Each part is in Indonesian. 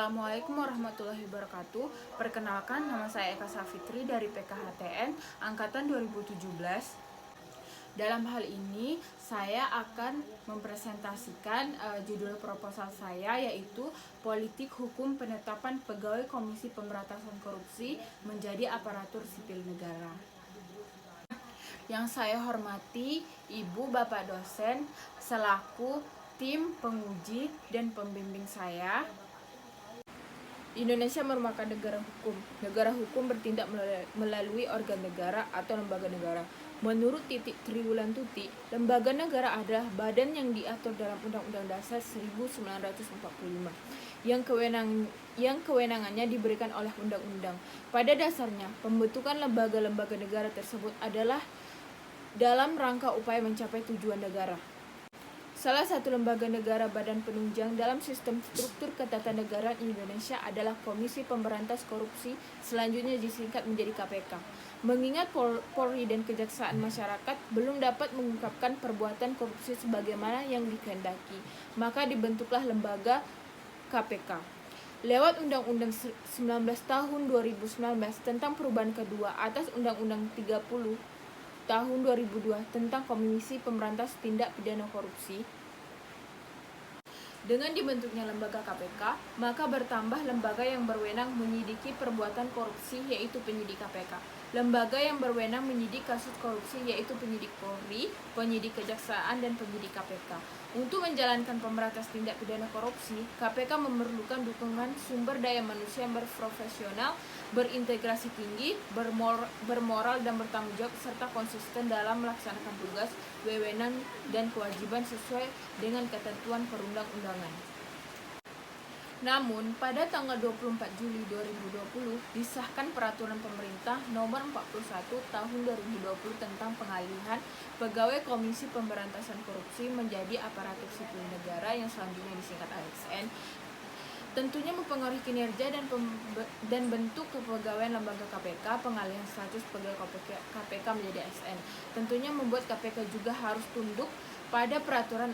Assalamualaikum warahmatullahi wabarakatuh. Perkenalkan, nama saya Eka Safitri dari PKHTN Angkatan 2017. Dalam hal ini, saya akan mempresentasikan judul proposal saya, yaitu Politik Hukum Penetapan Pegawai Komisi Pemberantasan Korupsi menjadi Aparatur Sipil Negara. Yang saya hormati Ibu Bapak dosen selaku tim penguji dan pembimbing saya. Indonesia merupakan negara hukum. Negara hukum bertindak melalui organ negara atau lembaga negara. Menurut Triwulantuti, lembaga negara adalah badan yang diatur dalam Undang-Undang Dasar 1945 yang kewenangannya diberikan oleh undang-undang. Pada dasarnya, pembentukan lembaga-lembaga negara tersebut adalah dalam rangka upaya mencapai tujuan negara. Salah satu lembaga negara badan penunjang dalam sistem struktur ketatanegaraan Indonesia adalah Komisi Pemberantas Korupsi, selanjutnya disingkat menjadi KPK. Mengingat Polri dan Kejaksaan Masyarakat belum dapat mengungkapkan perbuatan korupsi sebagaimana yang dikehendaki, maka dibentuklah lembaga KPK. Lewat Undang-Undang 19 tahun 2019 tentang perubahan kedua atas Undang-Undang 30 tahun 2002 tentang Komisi Pemberantas Tindak Pidana Korupsi. Dengan dibentuknya lembaga KPK, maka bertambah lembaga yang berwenang menyidiki perbuatan korupsi, yaitu penyidik KPK. Lembaga yang berwenang menyidik kasus korupsi yaitu penyidik Polri, penyidik Kejaksaan, dan penyidik KPK. Untuk menjalankan pemberantasan tindak pidana korupsi, KPK memerlukan dukungan sumber daya manusia yang berprofesional, berintegrasi tinggi, bermoral dan bertanggung jawab, serta konsisten dalam melaksanakan tugas, wewenang, dan kewajiban sesuai dengan ketentuan perundang-undangan. Namun, pada tanggal 24 Juli 2020 disahkan Peraturan Pemerintah Nomor 41 Tahun 2020 tentang pengalihan pegawai Komisi Pemberantasan Korupsi menjadi Aparatur Sipil Negara yang selanjutnya disingkat ASN. Tentunya mempengaruhi kinerja dan bentuk kepegawaian lembaga KPK. Pengalihan status pegawai KPK menjadi ASN tentunya membuat KPK juga harus tunduk pada peraturan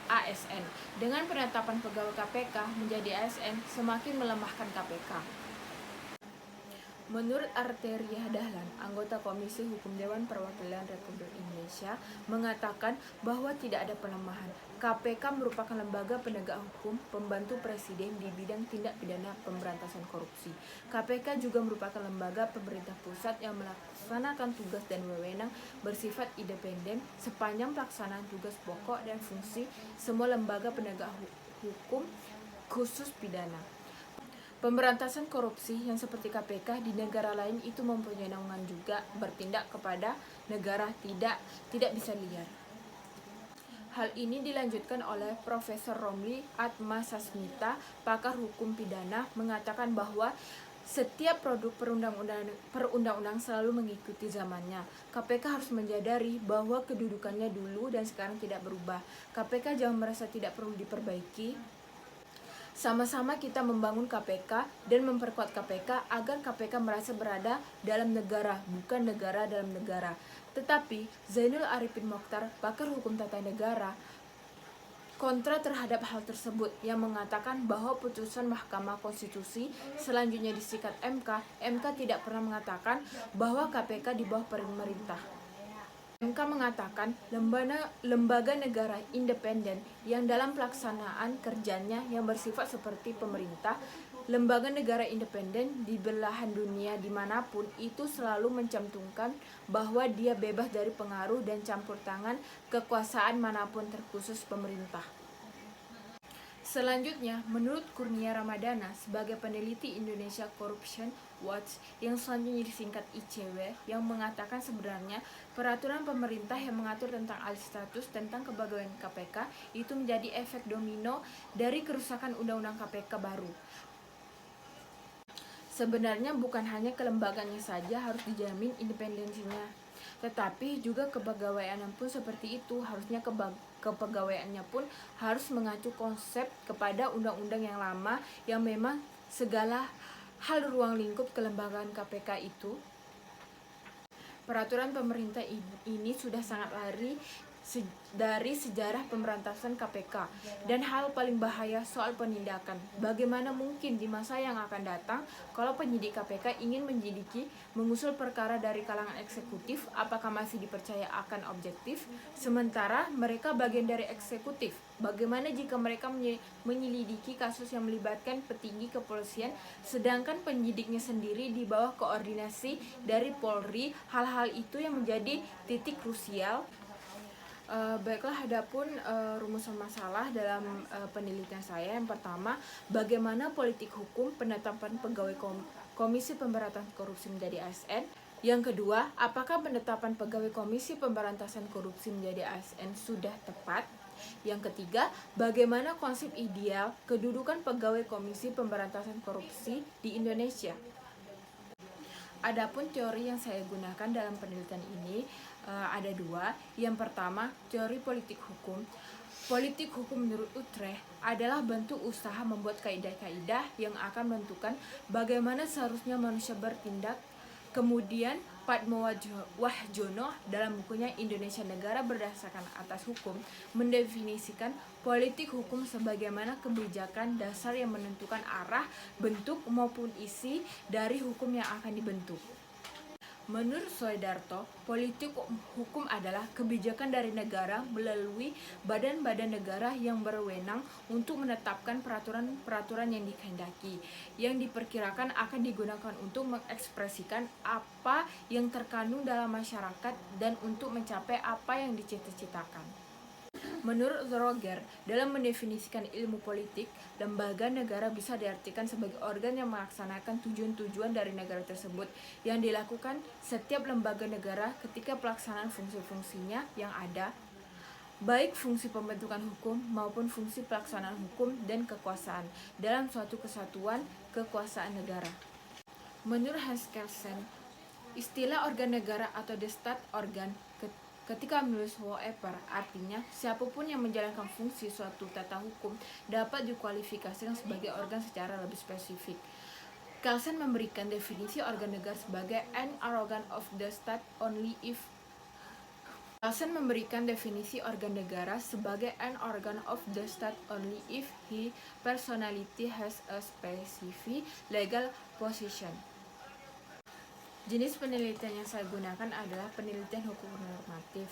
ASN. Dengan penetapan pegawai KPK menjadi ASN semakin melemahkan KPK. Menurut Arteria Dahlan, anggota Komisi Hukum Dewan Perwakilan Republik Indonesia, mengatakan bahwa tidak ada pelemahan. KPK merupakan lembaga penegak hukum pembantu presiden di bidang tindak pidana pemberantasan korupsi. KPK juga merupakan lembaga pemerintah pusat yang melaksanakan tugas dan wewenang bersifat independen sepanjang pelaksanaan tugas pokok dan fungsi semua lembaga penegak hukum khusus pidana. Pemberantasan korupsi yang seperti KPK di negara lain itu mempunyai naungan juga bertindak kepada negara, tidak bisa liar. Hal ini dilanjutkan oleh Profesor Romli Atmasasmita, pakar hukum pidana, mengatakan bahwa setiap produk perundang-undang selalu mengikuti zamannya. KPK harus menyadari bahwa kedudukannya dulu dan sekarang tidak berubah. KPK jangan merasa tidak perlu diperbaiki. Sama-sama kita membangun KPK dan memperkuat KPK agar KPK merasa berada dalam negara, bukan negara dalam negara. Tetapi Zainul Arifin Mokhtar, pakar hukum tata negara, kontra terhadap hal tersebut yang mengatakan bahwa putusan Mahkamah Konstitusi selanjutnya disingkat MK tidak pernah mengatakan bahwa KPK di bawah pemerintah. MK mengatakan lembaga negara independen yang dalam pelaksanaan kerjanya yang bersifat seperti pemerintah. Lembaga negara independen di belahan dunia dimanapun itu selalu mencantumkan bahwa dia bebas dari pengaruh dan campur tangan kekuasaan manapun terkhusus pemerintah. Selanjutnya, menurut Kurnia Ramadana sebagai peneliti Indonesia Corruption Watch yang selanjutnya disingkat ICW, yang mengatakan sebenarnya peraturan pemerintah yang mengatur tentang alih status tentang kepegawaian KPK itu menjadi efek domino dari kerusakan undang-undang KPK baru. Sebenarnya bukan hanya kelembagaannya saja harus dijamin independensinya, tetapi juga kepegawaiannya pun seperti itu. Harusnya kepegawaiannya pun harus mengacu konsep kepada undang-undang yang lama yang memang segala hal ruang lingkup kelembagaan KPK itu. Peraturan pemerintah ini sudah sangat lari dari sejarah pemberantasan KPK. Dan hal paling bahaya soal penindakan. Bagaimana mungkin di masa yang akan datang kalau penyidik KPK ingin menyelidiki, mengusul perkara dari kalangan eksekutif, apakah masih dipercaya akan objektif? Sementara mereka bagian dari eksekutif. Bagaimana jika mereka menyelidiki kasus yang melibatkan petinggi kepolisian, sedangkan penyidiknya sendiri di bawah koordinasi dari Polri? Hal-hal itu yang menjadi titik krusial. Baiklah, adapun rumusan masalah dalam penelitian saya. Yang pertama, bagaimana politik hukum penetapan pegawai Komisi Pemberantasan Korupsi menjadi ASN. Yang kedua, apakah penetapan pegawai Komisi Pemberantasan Korupsi menjadi ASN sudah tepat? Yang ketiga, bagaimana konsep ideal kedudukan pegawai Komisi Pemberantasan Korupsi di Indonesia? Adapun teori yang saya gunakan dalam penelitian ini ada dua. Yang pertama, teori politik hukum. Politik hukum menurut Utrecht adalah bentuk usaha membuat kaidah-kaidah yang akan menentukan bagaimana seharusnya manusia bertindak. Kemudian Padmo Wahjono dalam bukunya Indonesia Negara Berdasarkan Atas Hukum mendefinisikan politik hukum sebagaimana kebijakan dasar yang menentukan arah, bentuk maupun isi dari hukum yang akan dibentuk. Menurut Soedarto, politik hukum adalah kebijakan dari negara melalui badan-badan negara yang berwenang untuk menetapkan peraturan-peraturan yang dikehendaki, yang diperkirakan akan digunakan untuk mengekspresikan apa yang terkandung dalam masyarakat dan untuk mencapai apa yang dicita-citakan. Menurut Roger, dalam mendefinisikan ilmu politik, lembaga negara bisa diartikan sebagai organ yang melaksanakan tujuan-tujuan dari negara tersebut yang dilakukan setiap lembaga negara ketika pelaksanaan fungsi-fungsinya yang ada, baik fungsi pembentukan hukum maupun fungsi pelaksanaan hukum dan kekuasaan dalam suatu kesatuan kekuasaan negara. Menurut Hans Kelsen, istilah organ negara atau the state organ ketika menulis whoever, artinya siapapun yang menjalankan fungsi suatu tata hukum dapat dikualifikasikan sebagai organ secara lebih spesifik. Kelsen memberikan definisi organ negara sebagai an organ of the state only if Kelsen memberikan definisi organ negara sebagai an organ of the state only if his personality has a specific legal position. Jenis penelitian yang saya gunakan adalah penelitian hukum normatif,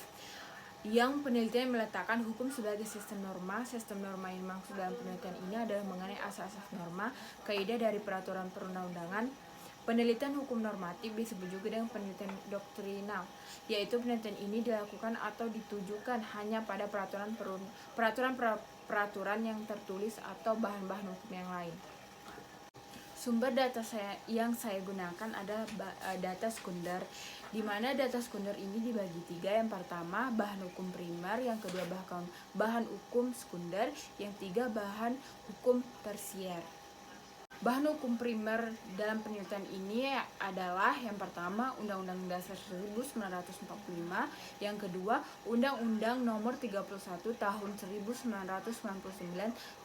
yang penelitian meletakkan hukum sebagai sistem norma. Sistem norma yang dimaksud dalam penelitian ini adalah mengenai asas-asas norma, kaidah dari peraturan perundang-undangan. Penelitian hukum normatif disebut juga dengan penelitian doktrinal, yaitu penelitian ini dilakukan atau ditujukan hanya pada peraturan yang tertulis atau bahan-bahan hukum yang lain. Sumber data yang saya gunakan adalah data sekunder, di mana data sekunder ini dibagi tiga. Yang pertama, bahan hukum primer, yang kedua bahan hukum sekunder, yang ketiga bahan hukum tersier. Bahan hukum primer dalam penelitian ini adalah yang pertama Undang-Undang Dasar 1945, yang kedua Undang-Undang Nomor 31 Tahun 1999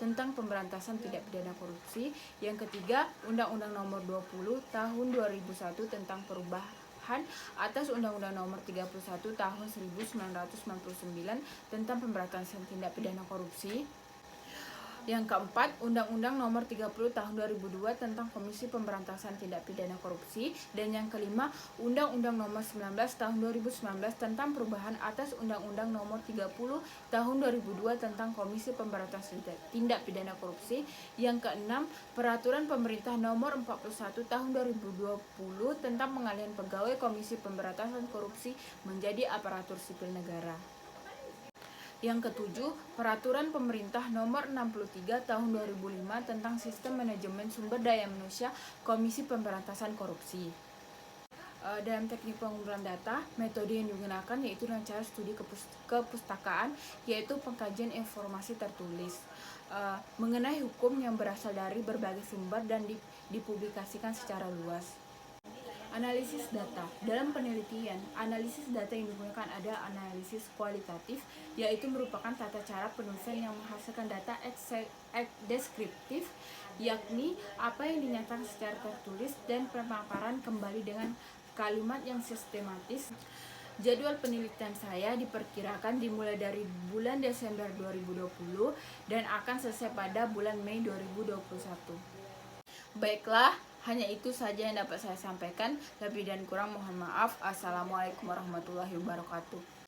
tentang Pemberantasan Tindak Pidana Korupsi, yang ketiga Undang-Undang Nomor 20 Tahun 2001 tentang perubahan atas Undang-Undang Nomor 31 Tahun 1999 tentang Pemberantasan Tindak Pidana Korupsi. Yang keempat, Undang-Undang Nomor 30 Tahun 2002 tentang Komisi Pemberantasan Tindak Pidana Korupsi. Dan yang kelima, Undang-Undang Nomor 19 Tahun 2019 tentang perubahan atas Undang-Undang Nomor 30 Tahun 2002 tentang Komisi Pemberantasan Tindak Pidana Korupsi. Yang keenam, Peraturan Pemerintah Nomor 41 Tahun 2020 tentang pengalihan pegawai Komisi Pemberantasan Korupsi menjadi aparatur sipil negara. Yang ketujuh, Peraturan Pemerintah Nomor 63 Tahun 2005 tentang Sistem Manajemen Sumber Daya Manusia Komisi Pemberantasan Korupsi. Dalam teknik pengumpulan data, metode yang digunakan yaitu dengan cara studi kepustakaan, yaitu pengkajian informasi tertulis mengenai hukum yang berasal dari berbagai sumber dan dipublikasikan secara luas. Analisis data. Dalam penelitian, analisis data yang digunakan adalah analisis kualitatif, yaitu merupakan tata cara penulisan yang menghasilkan data deskriptif, yakni apa yang dinyatakan secara tertulis dan pemaparan kembali dengan kalimat yang sistematis. Jadwal penelitian saya diperkirakan dimulai dari bulan Desember 2020 dan akan selesai pada bulan Mei 2021. Baiklah, hanya itu saja yang dapat saya sampaikan. Lebih dan kurang mohon maaf. Assalamualaikum warahmatullahi wabarakatuh.